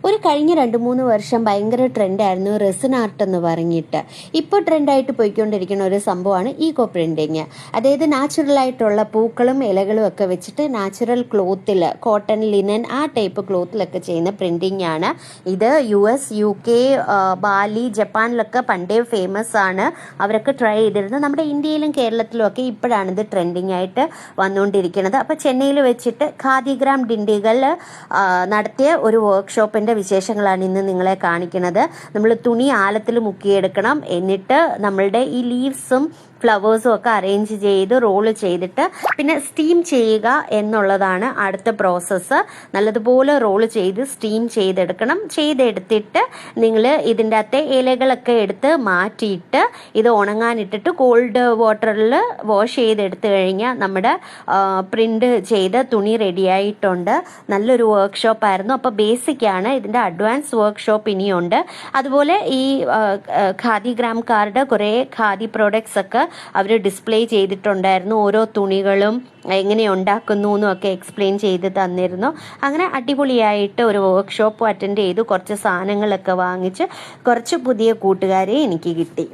ഒരു കഴിഞ്ഞ 2-3 വർഷം ഭയങ്കര ട്രെൻഡായിരുന്നു റെസിൻ ആർട്ട് എന്ന് പറഞ്ഞിട്ട്. ഇപ്പോൾ ട്രെൻഡായിട്ട് പോയിക്കൊണ്ടിരിക്കുന്ന ഒരു സംഭവമാണ് ഈക്കോ പ്രിൻറ്റിങ്. അതായത് നാച്ചുറലായിട്ടുള്ള പൂക്കളും ഇലകളും ഒക്കെ വെച്ചിട്ട് നാച്ചുറൽ ക്ലോത്തിൽ, കോട്ടൺ, ലിനൻ ആ ടൈപ്പ് ക്ലോത്തിലൊക്കെ ചെയ്യുന്ന പ്രിൻറ്റിങ് ആണ് ഇത്. US, UK, ബാലി, ജപ്പാനിലൊക്കെ പണ്ടേ ഫേമസ് ആണ്. അവരൊക്കെ ട്രൈ ചെയ്തിരുന്നത്. നമ്മുടെ ഇന്ത്യയിലും കേരളത്തിലും ഒക്കെ ഇപ്പോഴാണ് ഇത് ട്രെൻഡിങ് ആയിട്ട് വന്നുകൊണ്ടിരിക്കുന്നത്. അപ്പോൾ ചെന്നൈയിൽ വെച്ചിട്ട് ഖാദിഗ്രാം ഡിണ്ടിഗൽ നടത്തിയ ഒരു വർക്ക്ഷോപ്പിൻ്റെ വിശേഷങ്ങളാണ് ഇന്ന് നിങ്ങളെ കാണിക്കുന്നത്. നമ്മൾ തുണി ആലത്തിൽ മുക്കിയെടുക്കണം. എന്നിട്ട് നമ്മളുടെ ഈ ലീവ്സും ഫ്ലവേഴ്സും ഒക്കെ അറേഞ്ച് ചെയ്ത് റോള് ചെയ്തിട്ട് പിന്നെ സ്റ്റീം ചെയ്യുക എന്നുള്ളതാണ് അടുത്ത പ്രോസസ്സ്. നല്ലതുപോലെ റോള് ചെയ്ത് സ്റ്റീം ചെയ്തെടുക്കണം. ചെയ്തെടുത്തിട്ട് നിങ്ങൾ ഇതിൻ്റെ അകത്തെ ഇലകളൊക്കെ എടുത്ത് മാറ്റിയിട്ട് ഇത് ഉണങ്ങാനിട്ടിട്ട് കോൾഡ് വാട്ടറിൽ വാഷ് ചെയ്തെടുത്തു കഴിഞ്ഞാൽ നമ്മുടെ പ്രിൻ്റ് ചെയ്ത തുണി റെഡിയായിട്ടുണ്ട്. നല്ലൊരു വർക്ക്ഷോപ്പായിരുന്നു. അപ്പോൾ ബേസിക്കാണ്. ഇതിൻ്റെ അഡ്വാൻസ് വർക്ക്ഷോപ്പ് ഇനിയുണ്ട്. അതുപോലെ ഈ ഖാദിഗ്രാംകാരുടെ കുറേ ഖാദി പ്രോഡക്ട്സ് ഒക്കെ അവർ ഡിസ്പ്ലേ ചെയ്തിട്ടുണ്ടായിരുന്നു. ഓരോ തുണികളും എങ്ങനെ ഉണ്ടാക്കുന്നു എന്നൊക്കെ എക്സ്പ്ലെയിൻ ചെയ്ത് തന്നിരുന്നു. അങ്ങനെ അടിപൊളിയായിട്ട് ഒരു വർക്ക്ഷോപ്പ് അറ്റൻഡ് ചെയ്തു. കുറച്ച് സാധനങ്ങളൊക്കെ വാങ്ങിച്ച് കുറച്ച് പുതിയ കൂട്ടുകാരെ എനിക്ക് കിട്ടി.